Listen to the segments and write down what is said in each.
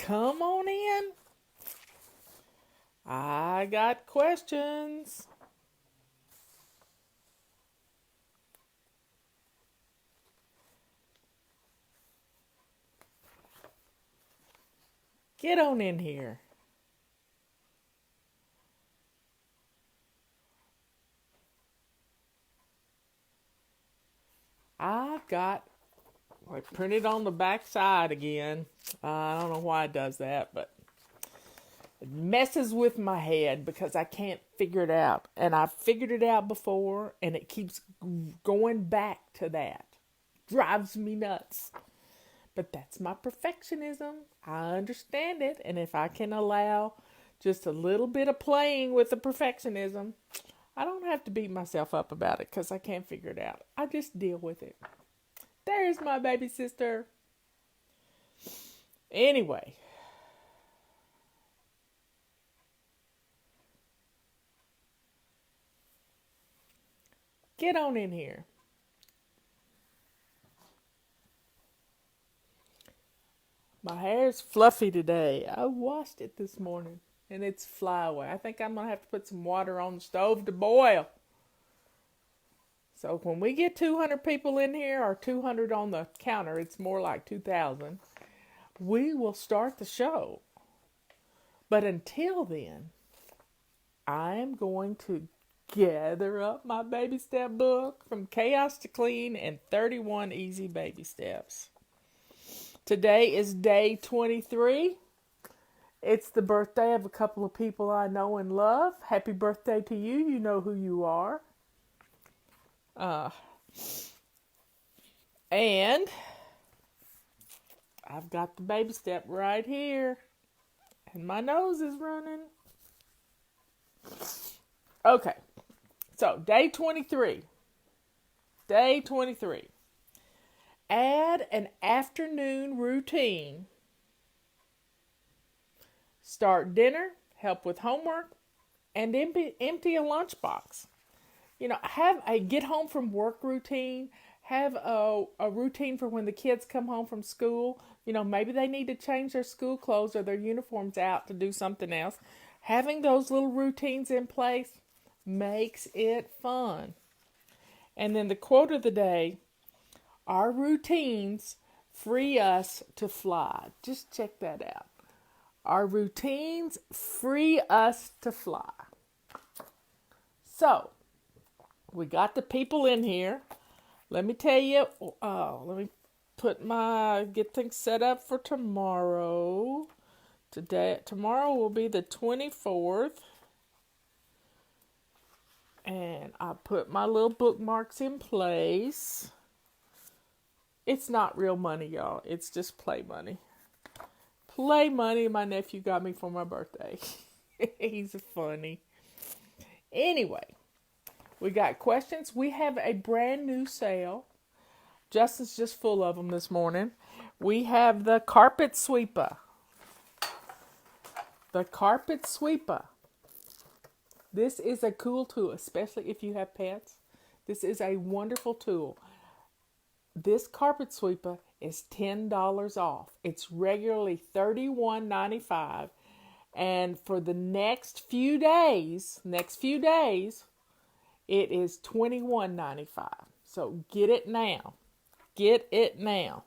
Come on in. I got questions. Get on in here. I got, I printed on the back side again. I don't know why it does that, but it messes with my head because I can't figure it out. And I've figured it out before, and it keeps going back to that. Drives me nuts. But that's my perfectionism. I understand it. And if I can allow just a little bit of playing with the perfectionism, I don't have to beat myself up about it because I can't figure it out. I just deal with it. There's my baby sister. Anyway. Get on in here. My hair's fluffy today. I washed it this morning and it's fly away. I think I'm going to have to put some water on the stove to boil. So when we get 200 people in here, or 200 on the counter, it's more like 2,000, we will start the show. But until then, I am going to gather up my baby step book, From Chaos to Clean and 31 Easy Baby Steps. Today is day 23. It's the birthday of a couple of people I know and love. Happy birthday to you. You know who you are. And I've got the baby step right here. And my nose is running. Okay. So, day 23. Day 23. Add an afternoon routine. Start dinner, help with homework, and empty a lunchbox. Have a get home from work routine. Have a routine for when the kids come home from school. Maybe they need to change their school clothes or their uniforms out to do something else. Having those little routines in place makes it fun. And then the quote of the day, our routines free us to fly. Just check that out. Our routines free us to fly. So, we got the people in here. Let me tell you, let me get things set up for tomorrow. Tomorrow will be the 24th. And I put my little bookmarks in place. It's not real money, y'all. It's just play money. Play money my nephew got me for my birthday. He's funny. Anyway, we got questions. We have a brand new sale. Justin's just full of them this morning. We have the carpet sweeper. The carpet sweeper. This is a cool tool, especially if you have pets. This is a wonderful tool. This carpet sweeper is $10 off. It's regularly $31.95. And for the next few days, it is $21.95. So get it now. Get it now.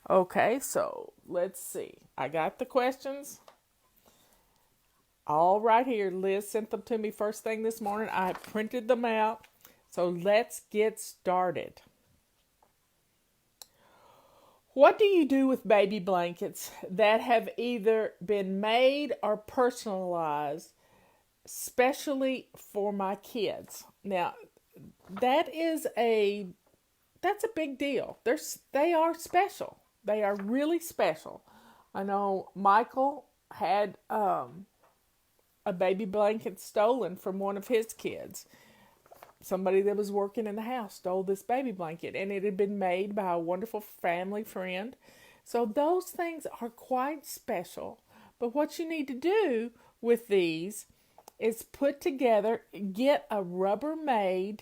Okay, so let's see. I got the questions all right here. Liz sent them to me first thing this morning. I printed them out. So let's get started. What do you do with baby blankets that have either been made or personalized, especially for my kids? Now, that's a big deal. They are special. They are really special. I know Michael had a baby blanket stolen from one of his kids. Somebody that was working in the house stole this baby blanket, and it had been made by a wonderful family friend. So those things are quite special. But what you need to do with these is get a Rubbermaid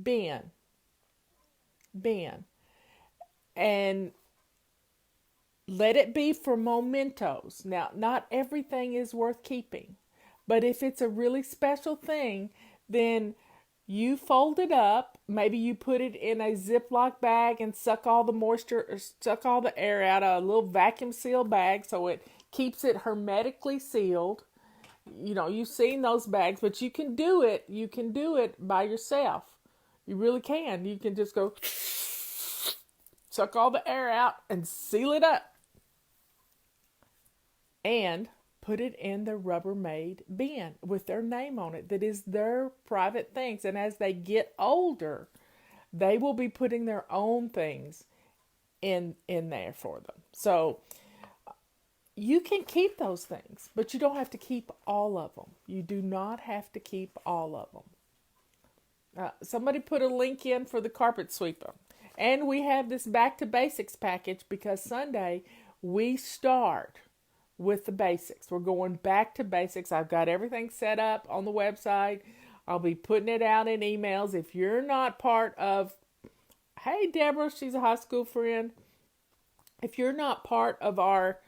bin. And Let it be for mementos. Now, not everything is worth keeping, but if it's a really special thing, then you fold it up. Maybe you put it in a Ziploc bag and suck all the moisture or suck all the air out of a little vacuum seal bag so it keeps it hermetically sealed. You know, you've seen those bags, but you can do it. You can do it by yourself. You really can. You can just go suck all the air out and seal it up. And put it in the Rubbermaid bin with their name on it. That is their private things. And as they get older, they will be putting their own things in there for them. So you can keep those things, but you don't have to keep all of them. You do not have to keep all of them. Somebody put a link in for the carpet sweeper. And we have this Back to Basics package because Sunday we start with the basics. We're going back to basics. I've got everything set up on the website. I'll be putting it out in emails. If you're not part of, hey, Deborah, she's a high school friend. If you're not part of our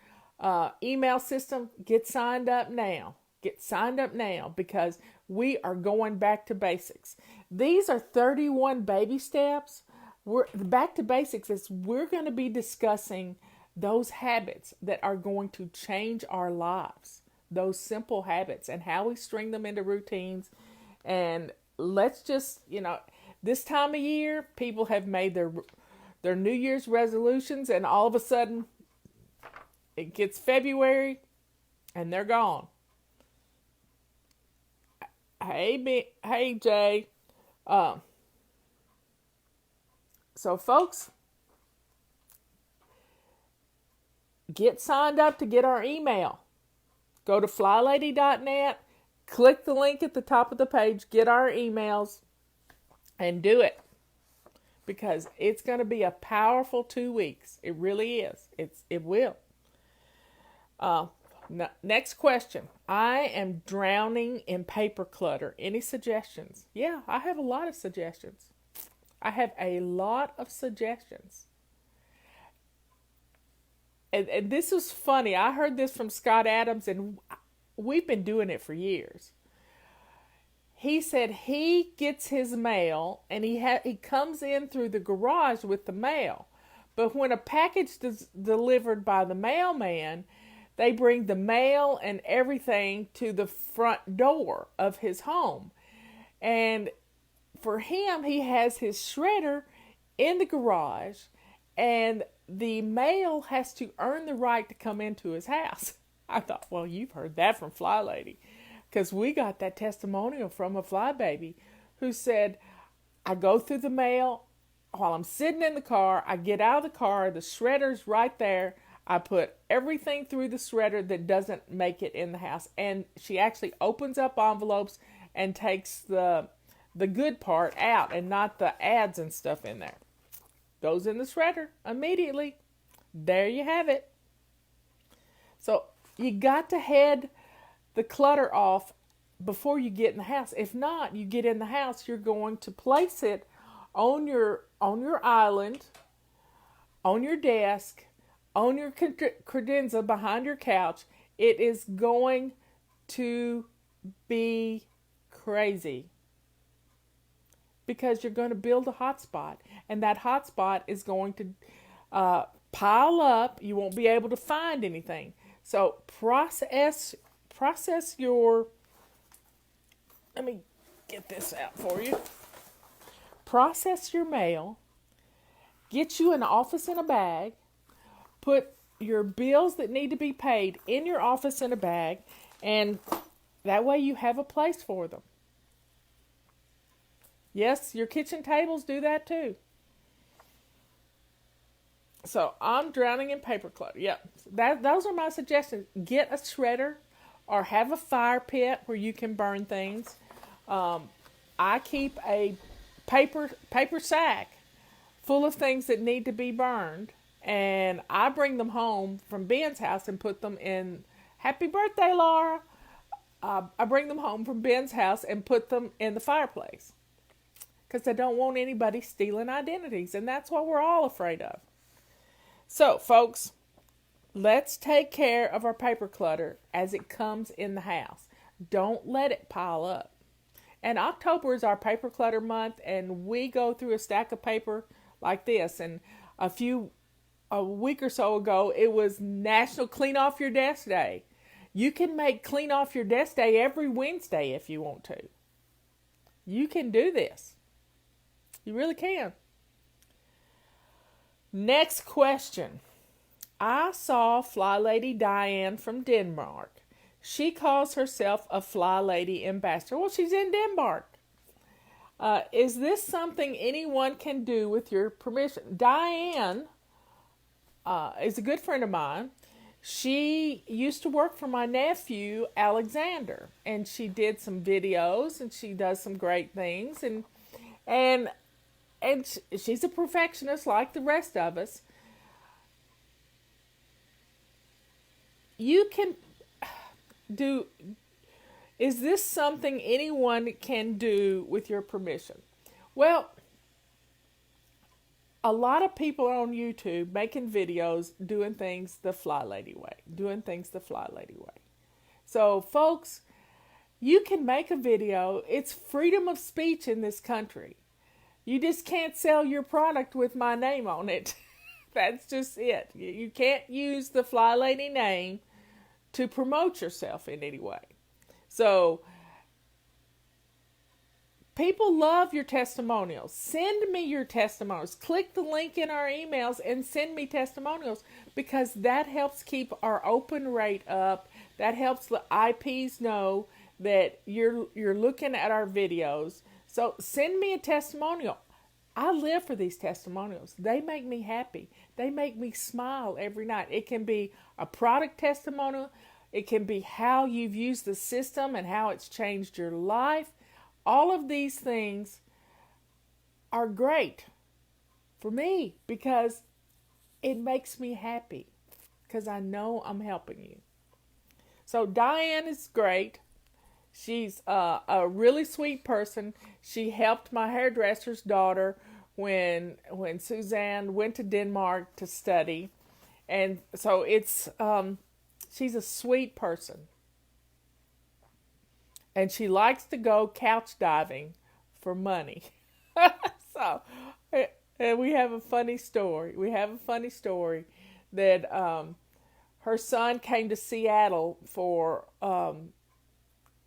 email system, get signed up now. Get signed up now because we are going back to basics. These are 31 baby steps. We're back to basics is we're going to be discussing those habits that are going to change our lives, those simple habits and how we string them into routines. And let's just, this time of year, people have made their New Year's resolutions and all of a sudden it gets February and they're gone. Hey, Jay. So folks, get signed up to get our email. Go to flylady.net, click the link at the top of the page, get our emails, and do it. Because it's going to be a powerful 2 weeks. It really is. It will. Next question. I am drowning in paper clutter. Any suggestions? Yeah, I have a lot of suggestions. And this is funny. I heard this from Scott Adams, and we've been doing it for years. He said he gets his mail, and he comes in through the garage with the mail. But when a package is delivered by the mailman, they bring the mail and everything to the front door of his home. And for him, he has his shredder in the garage, and the mail has to earn the right to come into his house. I thought, well, you've heard that from Fly Lady, because we got that testimonial from a fly baby who said, I go through the mail while I'm sitting in the car. I get out of the car. The shredder's right there. I put everything through the shredder that doesn't make it in the house. And she actually opens up envelopes and takes the good part out and not the ads and stuff in there. Goes in the shredder immediately. There you have it. So you got to head the clutter off before you get in the house. If not, you get in the house, you're going to place it on your island, on your desk, on your credenza behind your couch. It is going to be crazy. Because you're going to build a hotspot, and that hotspot is going to pile up. You won't be able to find anything. So process your. Let me get this out for you. Process your mail. Get you an office in a bag. Put your bills that need to be paid in your office in a bag, and that way you have a place for them. Yes, your kitchen tables do that too. So I'm drowning in paper clutter. Yeah, those are my suggestions. Get a shredder or have a fire pit where you can burn things. I keep a paper sack full of things that need to be burned, and I bring them home from Ben's house and put them in. Happy birthday, Laura! I bring them home from Ben's house and put them in the fireplace. Because I don't want anybody stealing identities. And that's what we're all afraid of. So, folks, Let's take care of our paper clutter as it comes in the house. Don't let it pile up. And October is our paper clutter month, and we go through a stack of paper like this. And a week or so ago, it was National Clean Off Your Desk Day. You can make Clean Off Your Desk Day every Wednesday if you want to. You can do this. You really can. Next question. I saw Fly Lady Diane from Denmark. She calls herself a Fly Lady ambassador. Well, she's in Denmark. Is this something anyone can do with your permission? Diane is a good friend of mine. She used to work for my nephew, Alexander, and she did some videos, and she does some great things, and she's a perfectionist like the rest of us. You can do, is this something anyone can do with your permission? Well, a lot of people are on YouTube making videos doing things the Fly Lady way. So, folks, you can make a video. It's freedom of speech in this country. You just can't sell your product with my name on it. That's just it. You can't use the Fly Lady name to promote yourself in any way. So, people love your testimonials. Send me your testimonials. Click the link in our emails and send me testimonials, because that helps keep our open rate up. That helps the IPs know that you're looking at our videos. So send me a testimonial. I live for these testimonials. They make me happy. They make me smile every night. It can be a product testimonial. It can be how you've used the system and how it's changed your life. All of these things are great for me because it makes me happy, because I know I'm helping you. So Diane is great. She's a really sweet person. She helped my hairdresser's daughter when Suzanne went to Denmark to study. And so she's a sweet person. And she likes to go couch diving for money. So, and we have a funny story. That her son came to Seattle for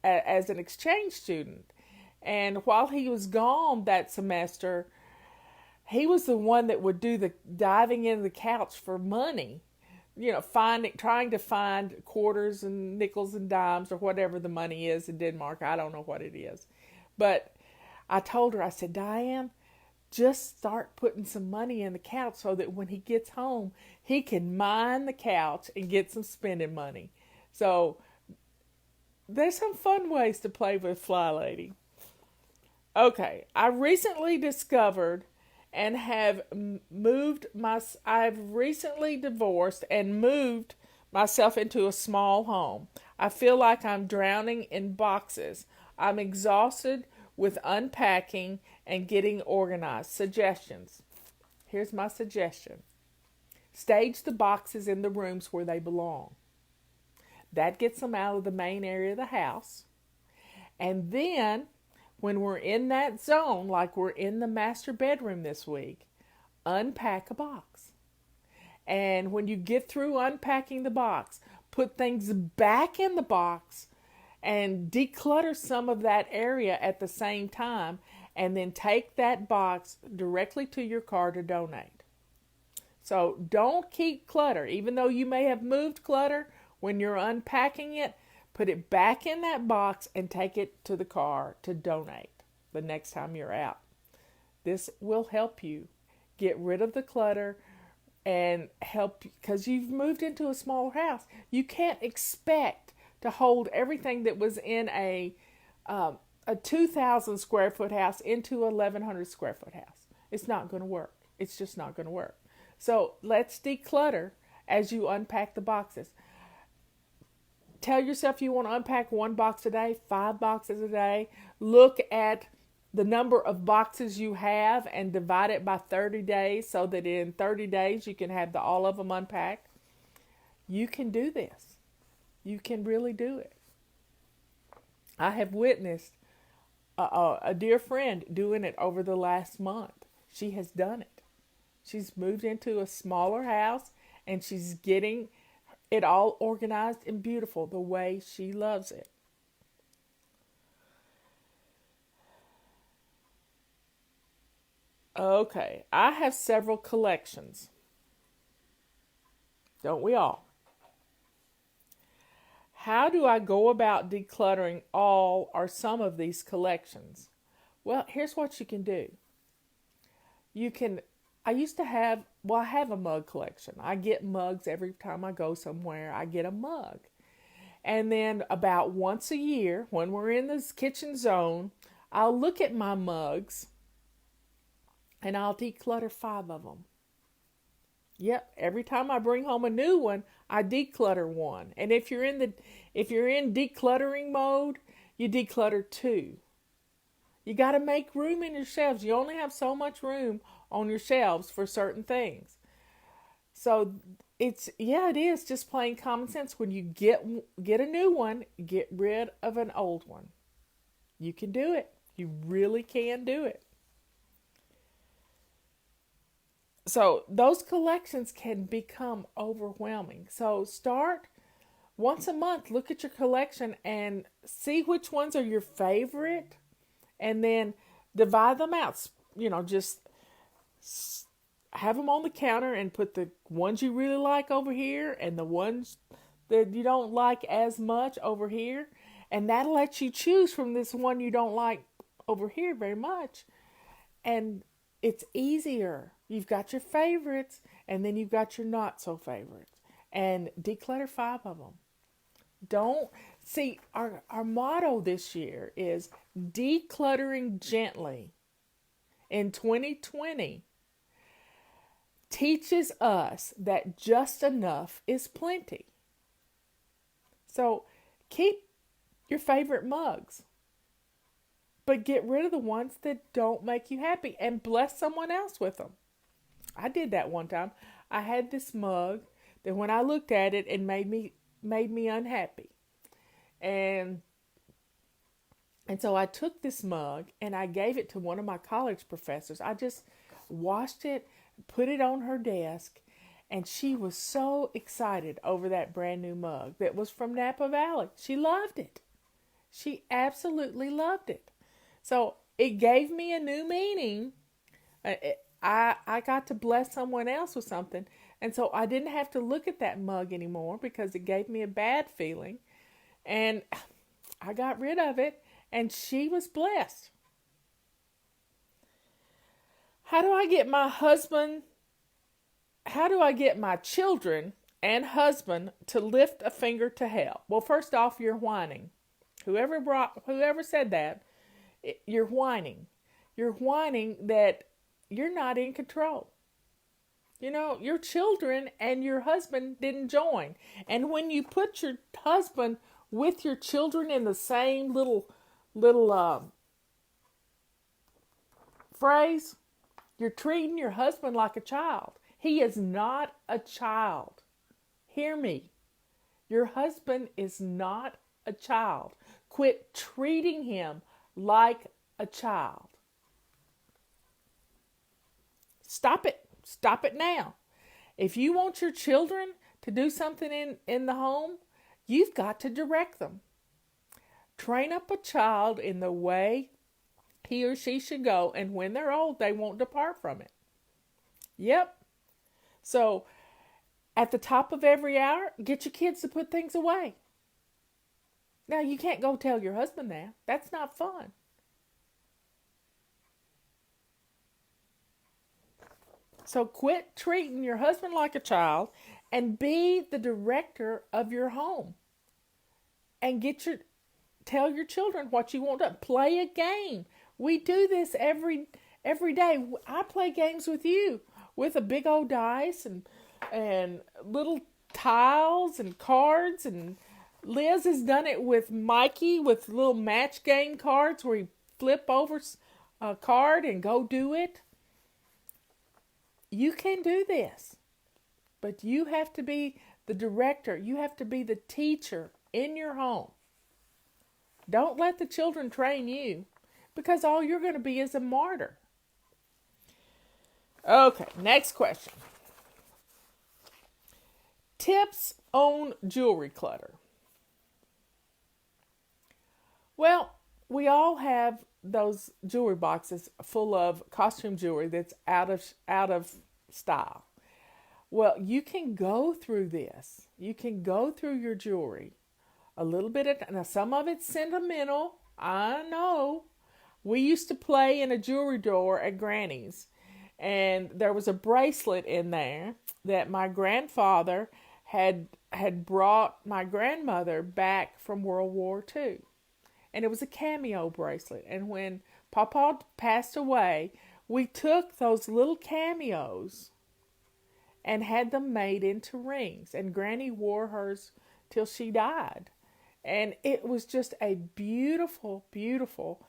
as an exchange student. And while he was gone that semester, he was the one that would do the diving into the couch for money. Trying to find quarters and nickels and dimes or whatever the money is in Denmark. I don't know what it is. But I told her, I said, Diane, just start putting some money in the couch so that when he gets home, he can mine the couch and get some spending money. So there's some fun ways to play with Fly Lady. Okay, I recently discovered and I've recently divorced and moved myself into a small home. I feel like I'm drowning in boxes. I'm exhausted with unpacking and getting organized. Suggestions. Here's my suggestion. Stage the boxes in the rooms where they belong. That gets them out of the main area of the house. And then, when we're in that zone, like we're in the master bedroom this week, unpack a box. And when you get through unpacking the box, put things back in the box and declutter some of that area at the same time, and then take that box directly to your car to donate. So don't keep clutter. Even though you may have moved clutter, when you're unpacking it, put it back in that box and take it to the car to donate the next time you're out. This will help you get rid of the clutter and help, because you've moved into a smaller house. You can't expect to hold everything that was in a 2,000 square foot house into a 1,100 square foot house. It's not going to work. It's just not going to work. So let's declutter as you unpack the boxes. Tell yourself you want to unpack 1 box a day, 5 boxes a day. Look at the number of boxes you have and divide it by 30 days so that in 30 days you can have all of them unpacked. You can do this. You can really do it. I have witnessed a dear friend doing it over the last month. She has done it. She's moved into a smaller house and she's getting it all organized and beautiful the way she loves it. Okay, I have several collections. Don't we all? How do I go about decluttering all or some of these collections? Well, here's what you can do. You can, I used to have, well, I have a mug collection. I get mugs every time I go somewhere. I get a mug. And then about once a year, when we're in this kitchen zone, I'll look at my mugs and I'll declutter 5 of them. Yep, every time I bring home a new one, I declutter one. And if you're in decluttering mode, you declutter 2. You got to make room in your shelves. You only have so much room on your shelves for certain things. So it is just plain common sense. When you get a new one, get rid of an old one. You can do it. You really can do it. So those collections can become overwhelming. So start once a month, look at your collection and see which ones are your favorite, and then divide them out. Just have them on the counter and put the ones you really like over here and the ones that you don't like as much over here. And that'll let you choose from this one you don't like over here very much. And it's easier. You've got your favorites, and then you've got your not so favorites. And declutter 5 of them. Don't see our motto this year is decluttering gently. In 2020, teaches us that just enough is plenty. So keep your favorite mugs, but get rid of the ones that don't make you happy and bless someone else with them. I did that one time. I had this mug that when I looked at it, it made me unhappy. And so I took this mug and I gave it to one of my college professors. I just washed it, put it on her desk, and she was so excited over that brand new mug that was from Napa Valley. She loved it. She absolutely loved it. So it gave me a new meaning. I got to bless someone else with something. And so I didn't have to look at that mug anymore because it gave me a bad feeling. And I got rid of it, and she was blessed. How do I get my children and husband to lift a finger to help? Well, first off, you're whining. Whoever said that, you're whining. You're whining that you're not in control. Your children and your husband didn't join. And when you put your husband with your children in the same little phrase, you're treating your husband like a child. He is not a child. Hear me. Your husband is not a child. Quit treating him like a child. Stop it. Stop it now. If you want your children to do something in the home, you've got to direct them. Train up a child in the way he or she should go, and when they're old, they won't depart from it. Yep. So, at the top of every hour, get your kids to put things away. Now, you can't go tell your husband that. That's not fun. So quit treating your husband like a child and be the director of your home. And tell your children what you want to play a game. We do this every day. I play games with you with a big old dice and little tiles and cards, and Liz has done it with Mikey with little match game cards where he flip over a card and go do it. You can do this, but you have to be the director. You have to be the teacher in your home. Don't let the children train you, because all you're going to be is a martyr. Okay, next question. Tips on jewelry clutter. Well, we all have those jewelry boxes full of costume jewelry that's out of style. Well, you can go through this. You can go through your jewelry a little bit now some of it's sentimental. I know. We used to play in a jewelry drawer at Granny's, and there was a bracelet in there that my grandfather had brought my grandmother back from World War II. And it was a cameo bracelet. And when Papa passed away, we took those little cameos and had them made into rings. And Granny wore hers till she died. And it was just a beautiful, beautiful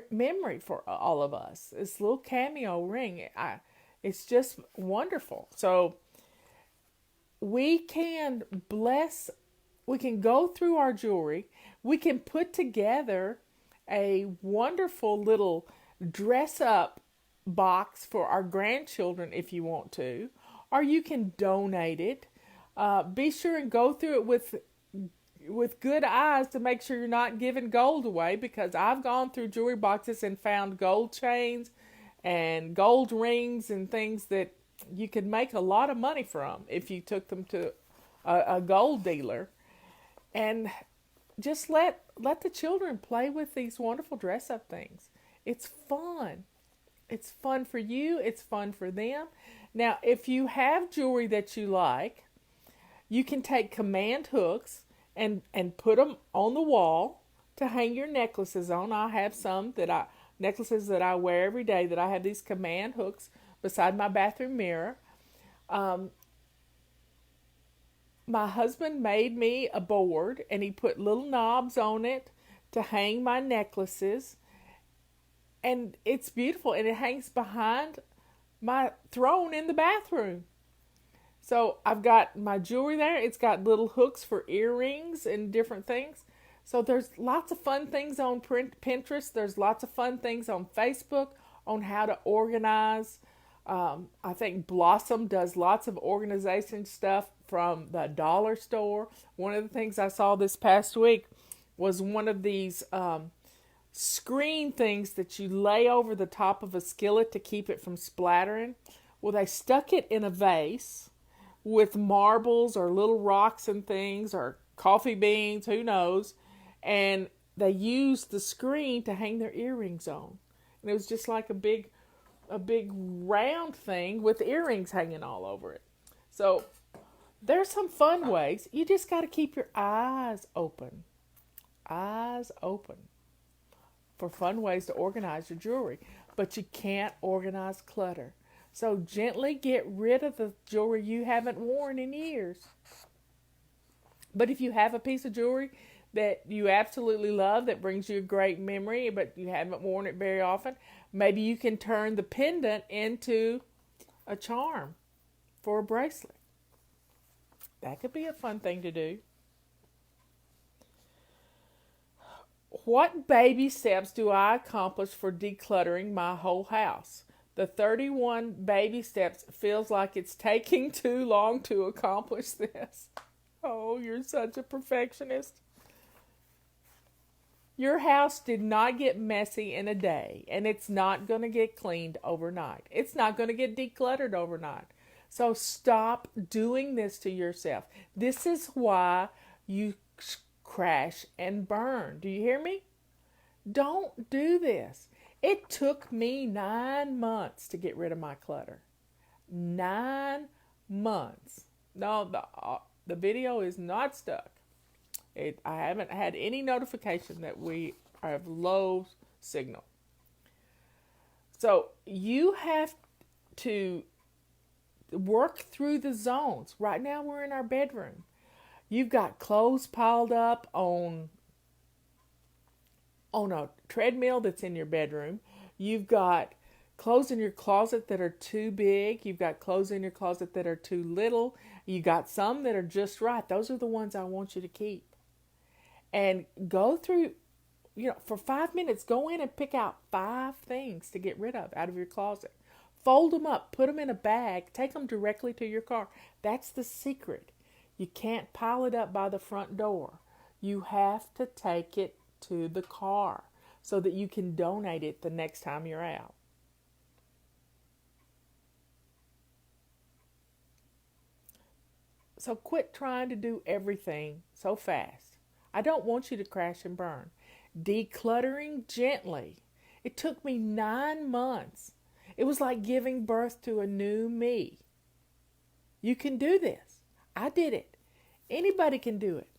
memory for all of us. This little cameo ring, it's just wonderful. So we can go through our jewelry. We can put together a wonderful little dress up box for our grandchildren if you want to, or you can donate it. Be sure and go through it with good eyes to make sure you're not giving gold away, because I've gone through jewelry boxes and found gold chains and gold rings and things that you could make a lot of money from if you took them to a gold dealer. And just let the children play with these wonderful dress-up things. It's fun. It's fun for you. It's fun for them. Now, if you have jewelry that you like, you can take command hooks and put them on the wall to hang your necklaces on. I have some necklaces that I wear every day that I have these command hooks beside my bathroom mirror. My husband made me a board, and he put little knobs on it to hang my necklaces. And it's beautiful, and it hangs behind my throne in the bathroom. So I've got my jewelry there. It's got little hooks for earrings and different things. So there's lots of fun things on Pinterest. There's lots of fun things on Facebook on how to organize. I think Blossom does lots of organization stuff from the dollar store. One of the things I saw this past week was one of these screen things that you lay over the top of a skillet to keep it from splattering. Well, they stuck it in a vase with marbles or little rocks and things, or coffee beans, who knows, and they used the screen to hang their earrings on. And it was just like a big round thing with earrings hanging all over it. So there's some fun ways. You just got to keep your eyes open for fun ways to organize your jewelry. But you can't organize clutter. So gently get rid of the jewelry you haven't worn in years. But if you have a piece of jewelry that you absolutely love, that brings you a great memory, but you haven't worn it very often, maybe you can turn the pendant into a charm for a bracelet. That could be a fun thing to do. What baby steps do I accomplish for decluttering my whole house? The 31 baby steps feels like it's taking too long to accomplish this. Oh, you're such a perfectionist. Your house did not get messy in a day, and it's not going to get cleaned overnight. It's not going to get decluttered overnight. So stop doing this to yourself. This is why you crash and burn. Do you hear me? Don't do this. It took me 9 months to get rid of my clutter. 9 months. No, the video is not stuck. I haven't had any notification that we have low signal. So you have to work through the zones. Right now we're in our bedroom. You've got clothes piled up on a treadmill that's in your bedroom. You've got clothes in your closet that are too big. You've got clothes in your closet that are too little. You got some that are just right. Those are the ones I want you to keep. And go through, for 5 minutes, go in and pick out 5 things to get rid of out of your closet. Fold them up, put them in a bag, take them directly to your car. That's the secret. You can't pile it up by the front door. You have to take it to the car so that you can donate it the next time you're out. So quit trying to do everything so fast. I don't want you to crash and burn. Decluttering gently. It took me 9 months. It was like giving birth to a new me. You can do this. I did it. Anybody can do it.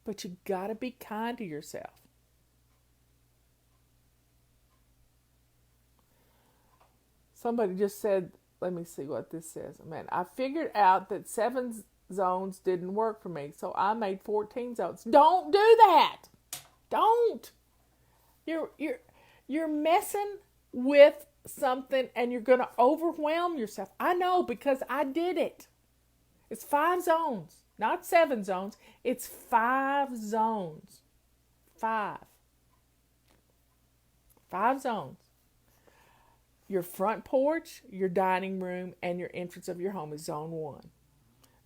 But you gotta be kind to yourself. Somebody just said, let me see what this says. Man, I figured out that 7 zones didn't work for me, so I made 14 zones. Don't do that. Don't. You're messing with something and you're going to overwhelm yourself. I know because I did it. It's 5 zones, not 7 zones. It's 5 zones. 5. 5 zones. Your front porch, your dining room, and your entrance of your home is zone 1.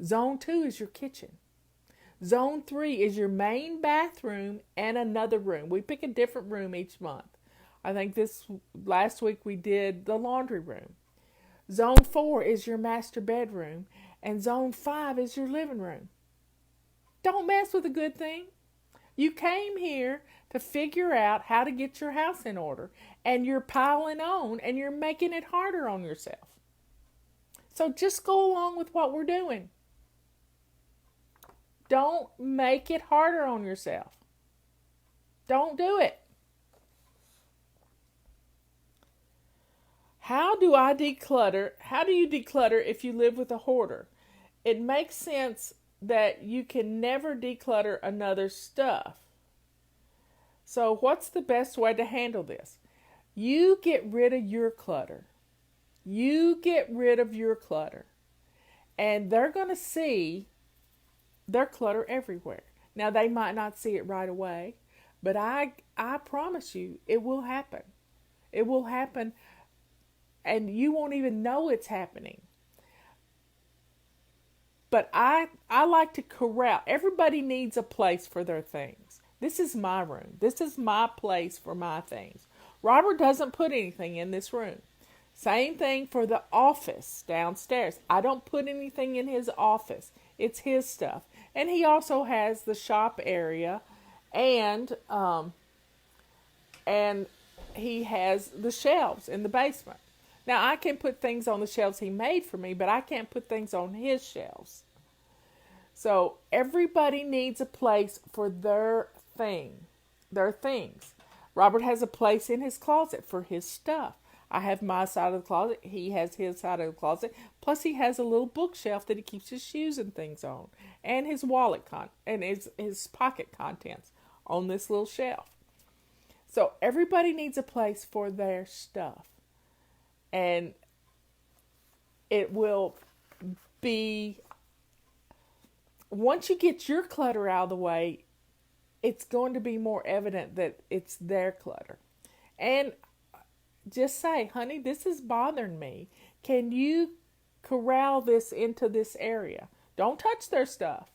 Zone 2 is your kitchen. Zone 3 is your main bathroom and another room. We pick a different room each month. I think last week we did the laundry room. Zone 4 is your master bedroom, and zone 5 is your living room. Don't mess with a good thing. You came here to figure out how to get your house in order, and you're piling on and you're making it harder on yourself. So just go along with what we're doing. Don't make it harder on yourself. Don't do it. How do I declutter? How do you declutter if you live with a hoarder? It makes sense that you can never declutter another's stuff. So what's the best way to handle this? You get rid of your clutter. You get rid of your clutter. And they're going to see their clutter everywhere. Now, they might not see it right away, but I promise you, it will happen. It will happen, and you won't even know it's happening. But I like to corral. Everybody needs a place for their things. This is my room. This is my place for my things. Robert doesn't put anything in this room. Same thing for the office downstairs. I don't put anything in his office. It's his stuff. And he also has the shop area, and he has the shelves in the basement. Now, I can put things on the shelves he made for me, but I can't put things on his shelves. So everybody needs a place for their things. Robert has a place in his closet for his stuff. I have my side of the closet. He has his side of the closet. Plus, he has a little bookshelf that he keeps his shoes and things on, and his wallet and his pocket contents on this little shelf. So everybody needs a place for their stuff, and it will be, once you get your clutter out of the way, it's going to be more evident that it's their clutter. And just say, honey, this is bothering me. Can you corral this into this area? Don't touch their stuff.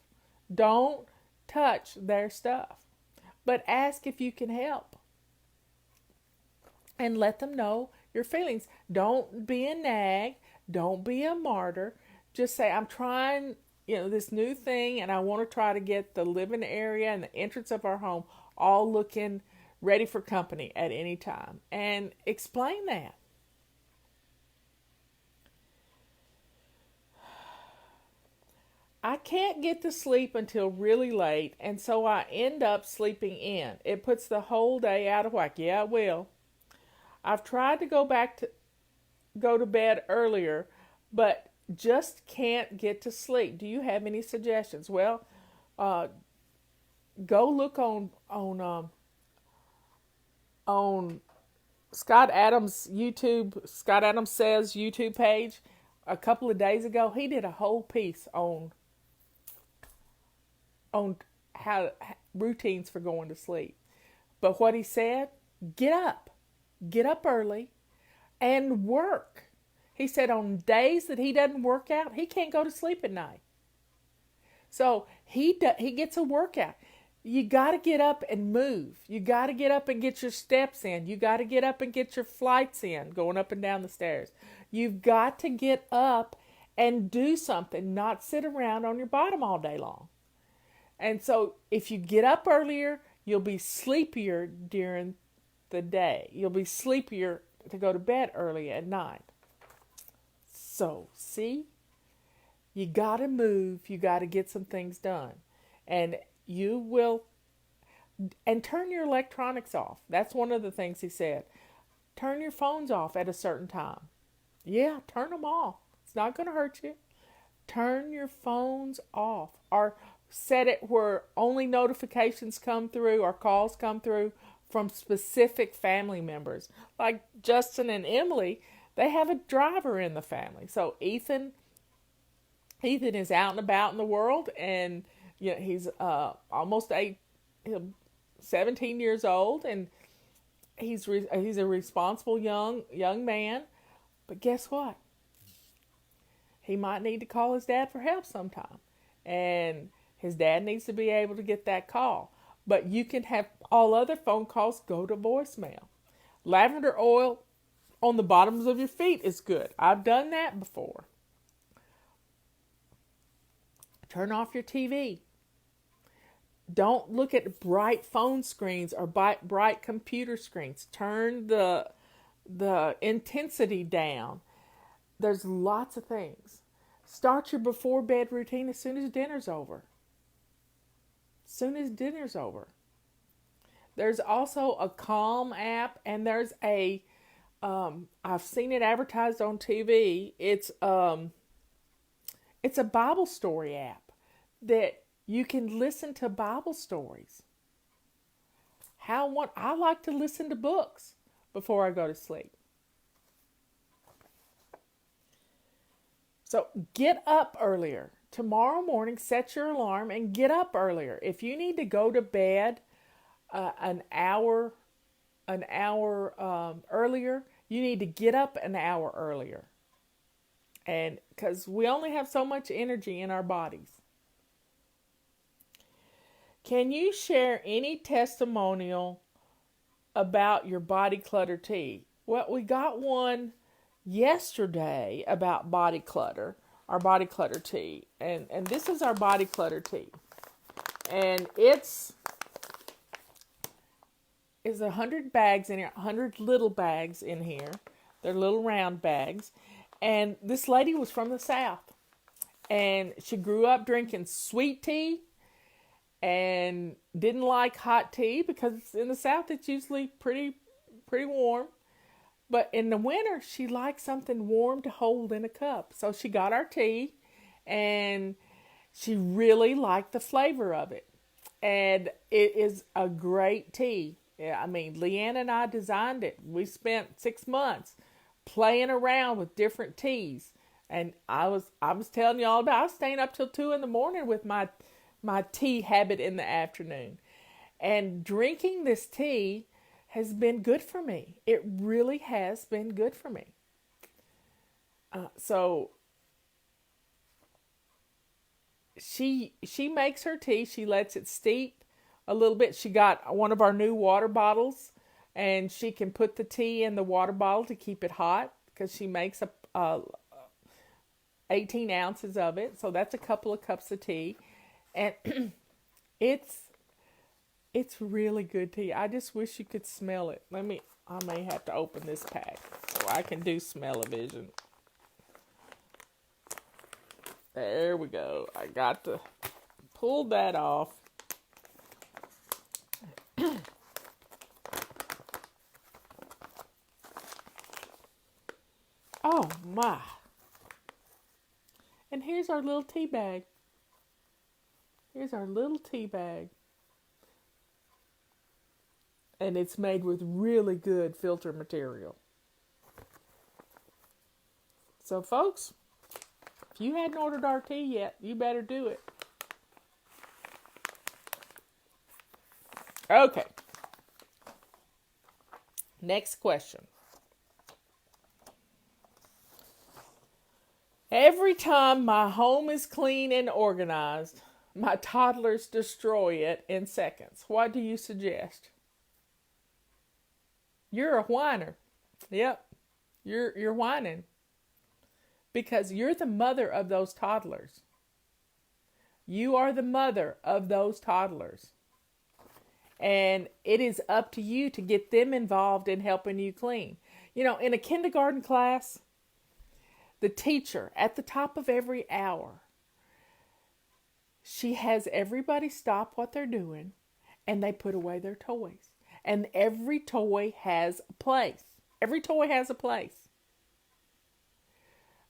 Don't touch their stuff. But ask if you can help. And let them know your feelings. Don't be a nag. Don't be a martyr. Just say, I'm trying, this new thing, and I want to try to get the living area and the entrance of our home all looking ready for company at any time. And explain that. I can't get to sleep until really late, and so I end up sleeping in. It puts the whole day out of whack. Yeah, it will. I've tried to go to bed earlier, but just can't get to sleep. Do you have any suggestions? Well, go look on Scott Adams Says YouTube page a couple of days ago. He did a whole piece on how routines for going to sleep. But what he said, get up, get up early, and work. He said on days that he doesn't work out, he can't go to sleep at night. So he gets a workout. You got to get up and move. You got to get up and get your steps in. You got to get up and get your flights in, going up and down the stairs. You've got to get up and do something, not sit around on your bottom all day long. And so if you get up earlier, you'll be sleepier during the day. You'll be sleepier to go to bed early at night. So, see? You got to move. You got to get some things done. And you will, and turn your electronics off. That's one of the things he said. Turn your phones off at a certain time. Yeah, turn them off. It's not going to hurt you. Turn your phones off. Or set it where only notifications come through or calls come through from specific family members. Like Justin and Emily, they have a driver in the family. So Ethan is out and about in the world, and he's almost 17 years old, and he's a responsible young man. But guess what? He might need to call his dad for help sometime, and his dad needs to be able to get that call. But you can have all other phone calls go to voicemail. Lavender oil on the bottoms of your feet is good. I've done that before. Turn off your TV. Don't look at bright phone screens or bright computer screens. Turn the intensity down. There's lots of things. Start your before bed routine as soon as dinner's over. There's also a Calm app, and there's I've seen it advertised on TV. It's a Bible story app that you can listen to Bible stories. I like to listen to books before I go to sleep. So get up earlier. Tomorrow morning, set your alarm and get up earlier. If you need to go to bed an hour earlier, you need to get up an hour earlier. And because we only have so much energy in our bodies. Can you share any testimonial about your body clutter tea? Well, we got one yesterday about body clutter, our body clutter tea. And this is our body clutter tea. And it's 100 bags in here, 100 little bags in here. They're little round bags. And this lady was from the South. And she grew up drinking sweet tea and didn't like hot tea because in the South it's usually pretty warm. But in the winter, she liked something warm to hold in a cup. So she got our tea, and she really liked the flavor of it. And it is a great tea. Yeah, I mean, Leanne and I designed it. We spent 6 months playing around with different teas. And I was telling you all about, I was staying up till 2 a.m. with my tea habit in the afternoon. And drinking this tea has been good for me. It really has been good for me. So she makes her tea. She lets it steep a little bit. She got one of our new water bottles, and she can put the tea in the water bottle to keep it hot because she makes 18 ounces of it. So that's a couple of cups of tea. And it's really good tea. I just wish you could smell it. I may have to open this pack so I can do smell-o-vision. There we go. I got to pull that off. Oh my. And here's our little tea bag. And it's made with really good filter material. So, folks, if you hadn't ordered our tea yet, you better do it. Okay. Next question. Every time my home is clean and organized, my toddlers destroy it in seconds. What do you suggest? You're a whiner. Yep. You're whining. Because you're the mother of those toddlers. You are the mother of those toddlers. And it is up to you to get them involved in helping you clean. You know, in a kindergarten class, the teacher, at the top of every hour, she has everybody stop what they're doing and they put away their toys. And every toy has a place. Every toy has a place.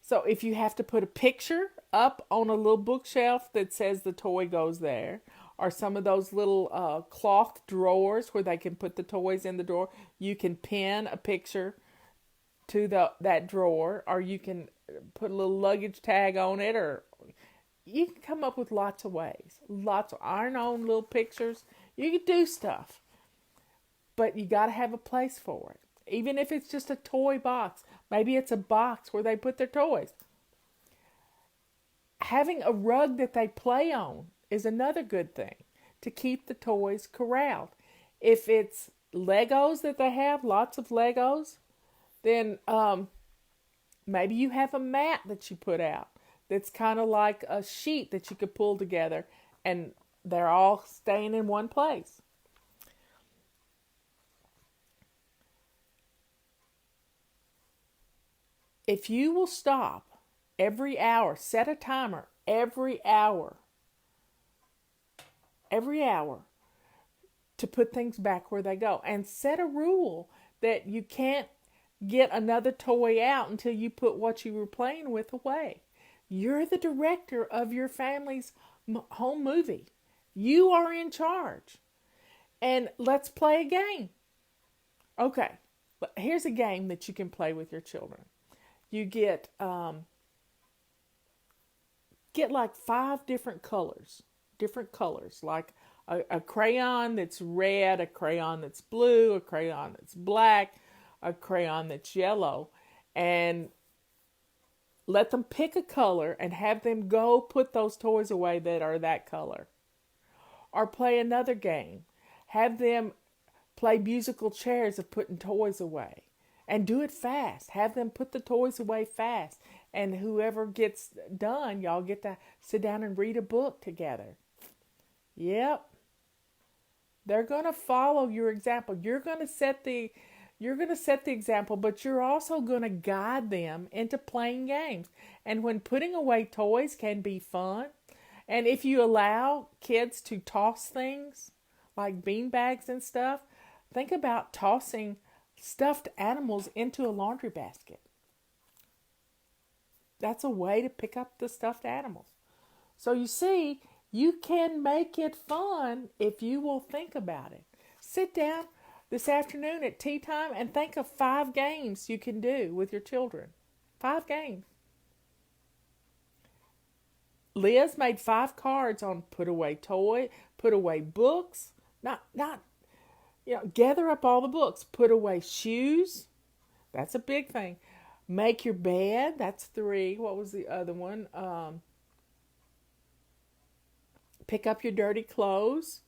So if you have to put a picture up on a little bookshelf that says the toy goes there, or some of those little cloth drawers where they can put the toys in the drawer, you can pin a picture to that drawer, or you can put a little luggage tag on it, or you can come up with lots of ways. Lots of iron-on little pictures. You can do stuff. But you got to have a place for it. Even if it's just a toy box. Maybe it's a box where they put their toys. Having a rug that they play on is another good thing to keep the toys corralled. If it's Legos that they have, lots of Legos, then maybe you have a mat that you put out that's kind of like a sheet that you could pull together and they're all staying in one place. If you will stop every hour, set a timer every hour to put things back where they go, and set a rule that you can't get another toy out until you put what you were playing with away. You're the director of your family's home movie. You are in charge. And let's play a game. Okay, here's a game that you can play with your children. You get like 5 different colors, like a crayon that's red, a crayon that's blue, a crayon that's black, a crayon that's yellow, and let them pick a color and have them go put those toys away that are that color. Or play another game. Have them play musical chairs of putting toys away. And do it fast. Have them put the toys away fast. And whoever gets done, y'all get to sit down and read a book together. Yep. They're going to follow your example. You're going to set the example, but you're also going to guide them into playing games. And when putting away toys can be fun, and if you allow kids to toss things like bean bags and stuff, think about tossing stuffed animals into a laundry basket. That's a way to pick up the stuffed animals. So you see, you can make it fun if you will think about it. Sit down this afternoon at tea time and think of 5 games you can do with your children. 5 games. Liz made 5 cards on put away toy, put away books, gather up all the books, put away shoes. That's a big thing. Make your bed. That's 3. What was the other one? Pick up your dirty clothes.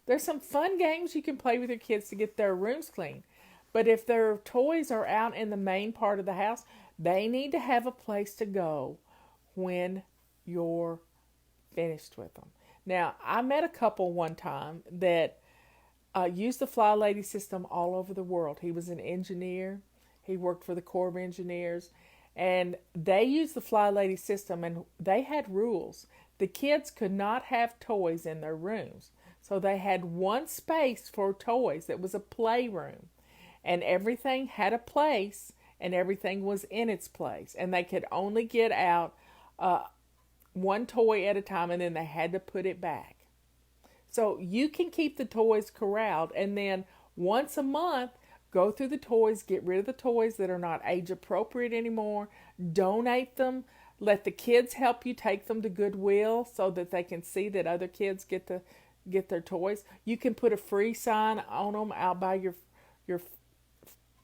There's some fun games you can play with your kids to get their rooms clean. But if their toys are out in the main part of the house, they need to have a place to go when you're finished with them. Now, I met a couple one time that used the Fly Lady system all over the world. He was an engineer. He worked for the Corps of Engineers. And they used the Fly Lady system, and they had rules. The kids could not have toys in their rooms. So they had one space for toys that was a playroom. And everything had a place, and everything was in its place. And they could only get out one toy at a time, and then they had to put it back. So you can keep the toys corralled, and then Once a month, go through the toys, get rid of the toys that are not age appropriate anymore, donate them, let the kids help you take them to Goodwill so that they can see that other kids get their toys. You can put a free sign on them out by your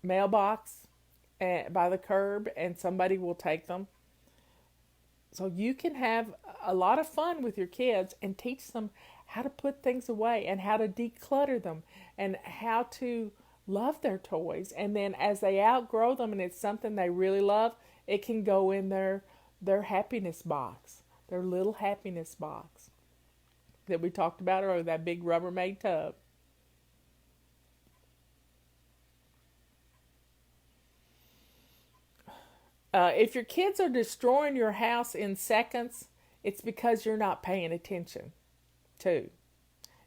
mailbox by the curb, and somebody will take them. So you can have a lot of fun with your kids and teach them how to put things away and how to declutter them and how to love their toys. And then as they outgrow them and it's something they really love, it can go in their happiness box, their little happiness box that we talked about earlier, that big Rubbermaid tub. If your kids are destroying your house in seconds, it's because you're not paying attention too.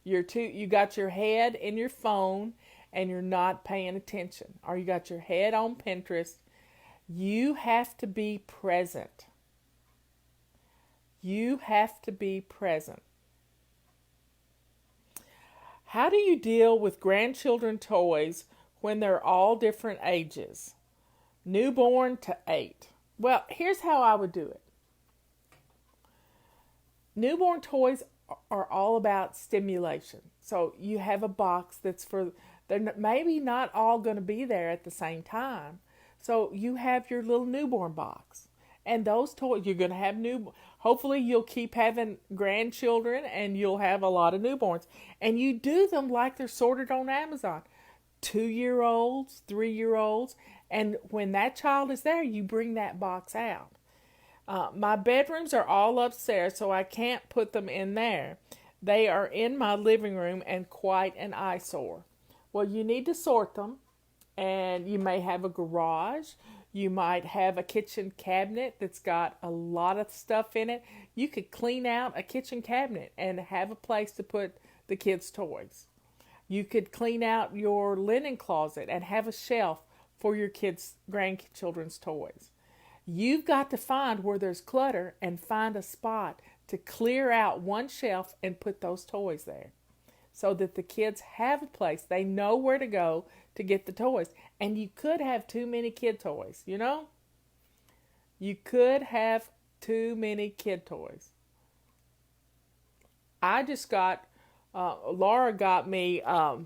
You got your head in your phone and you're not paying attention. Or you got your head on Pinterest. You have to be present. You have to be present. How do you deal with grandchildren toys when they're all different ages? Newborn to 8. Well, here's how I would do it. Newborn toys are all about stimulation. So you have a box they're maybe not all going to be there at the same time. So you have your little newborn box. And those toys, you're going to have hopefully you'll keep having grandchildren and you'll have a lot of newborns. And you do them like they're sorted on Amazon. 2-year-olds, 3-year-olds. And when that child is there, you bring that box out. My bedrooms are all upstairs, so I can't put them in there. They are in my living room and quite an eyesore. Well, you need to sort them, and you may have a garage. You might have a kitchen cabinet that's got a lot of stuff in it. You could clean out a kitchen cabinet and have a place to put the kids' toys. You could clean out your linen closet and have a shelf for your kids' grandchildren's toys. You've got to find where there's clutter and find a spot to clear out one shelf and put those toys there so that the kids have a place. They know where to go to get the toys. And you could have too many kid toys, you know? You could have too many kid toys. Laura got me a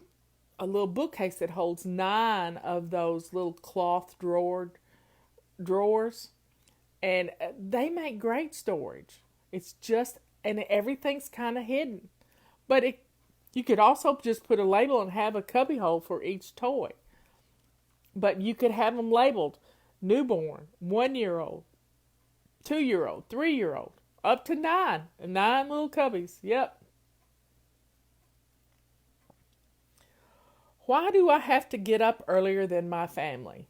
little bookcase that holds 9 of those little cloth drawers, and they make great storage. And everything's kind of hidden, but you could also just put a label and have a cubby hole for each toy. But you could have them labeled newborn, 1-year-old, 2-year-old, 3-year-old, up to 9, 9 little cubbies. Yep. Why do I have to get up earlier than my family?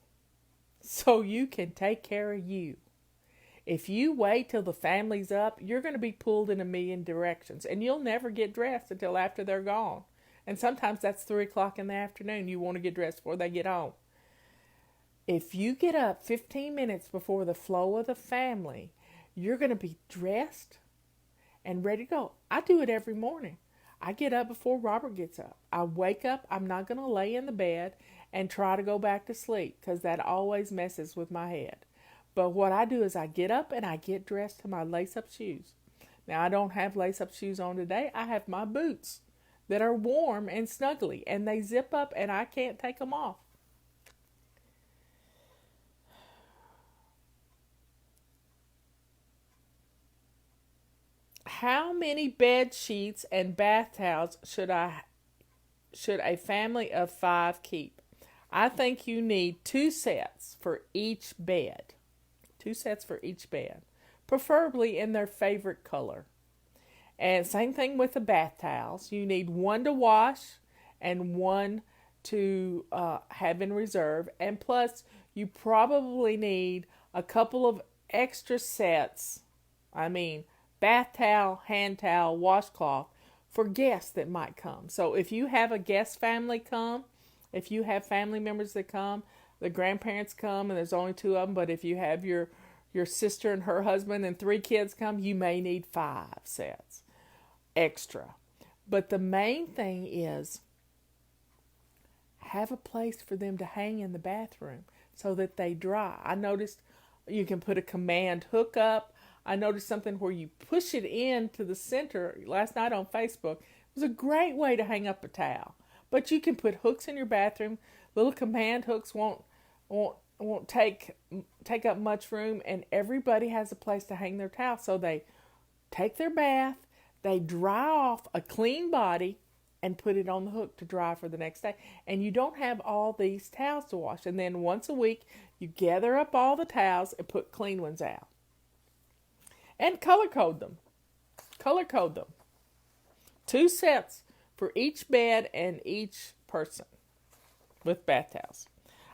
So you can take care of you. If you wait till the family's up, you're going to be pulled in a million directions, and you'll never get dressed until after they're gone. And sometimes that's 3 o'clock in the afternoon. You want to get dressed before they get home. If you get up 15 minutes before the flow of the family, you're going to be dressed and ready to go. I do it every morning. I get up before Robert gets up. I wake up. I'm not going to lay in the bed and try to go back to sleep because that always messes with my head. But what I do is I get up and I get dressed to my lace-up shoes. Now, I don't have lace-up shoes on today. I have my boots that are warm and snuggly, and they zip up and I can't take them off. How many bed sheets and bath towels should a family of 5 keep? I think you need 2 sets for each bed. 2 sets for each bed, preferably in their favorite color. And same thing with the bath towels. You need 1 to wash and 1 to have in reserve. And plus, you probably need a couple of extra sets. Bath towel, hand towel, washcloth for guests that might come. So if you have a guest family come, if you have family members that come, the grandparents come and there's only 2 of them, but if you have your sister and her husband and 3 kids come, you may need 5 sets extra. But the main thing is have a place for them to hang in the bathroom so that they dry. I noticed you can put a command hook up. I noticed something where you push it into the center last night on Facebook. It was a great way to hang up a towel. But you can put hooks in your bathroom. Little command hooks won't take up much room, and everybody has a place to hang their towel. So they take their bath, they dry off a clean body, and put it on the hook to dry for the next day. And you don't have all these towels to wash. And then once a week, you gather up all the towels and put clean ones out. And color code them. Color code them. 2 sets for each bed and each person with bath towels.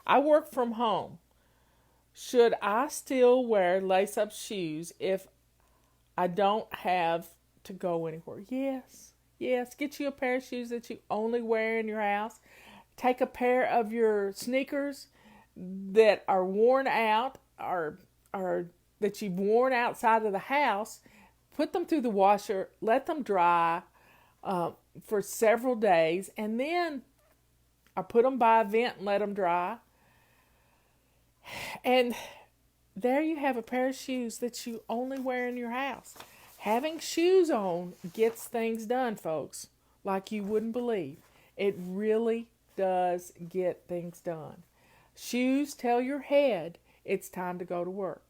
I work from home. Should I still wear lace-up shoes if I don't have to go anywhere? Yes. Yes, get you a pair of shoes that you only wear in your house. Take a pair of your sneakers that are worn out or that you've worn outside of the house. Put them through the washer, let them dry for several days, and then I put them by a vent and let them dry. And there you have a pair of shoes that you only wear in your house. Having shoes on gets things done, folks, like you wouldn't believe. It really does get things done. Shoes tell your head it's time to go to work.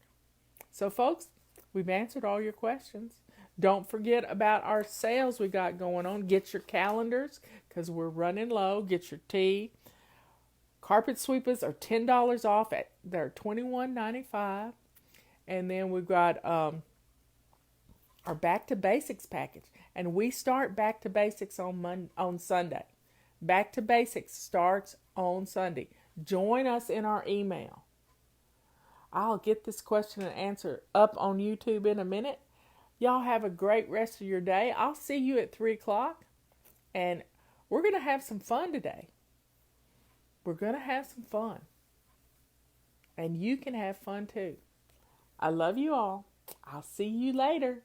So, folks, we've answered all your questions. Don't forget about our sales we got going on. Get your calendars because we're running low. Get your tea. Carpet sweepers are $10 off. They're $21.95. And then we've got our Back to Basics package. And we start Back to Basics on Sunday. Back to Basics starts on Sunday. Join us in our email. I'll get this question and answer up on YouTube in a minute. Y'all have a great rest of your day. I'll see you at 3 o'clock. And we're going to have some fun today. We're going to have some fun. And you can have fun too. I love you all. I'll see you later.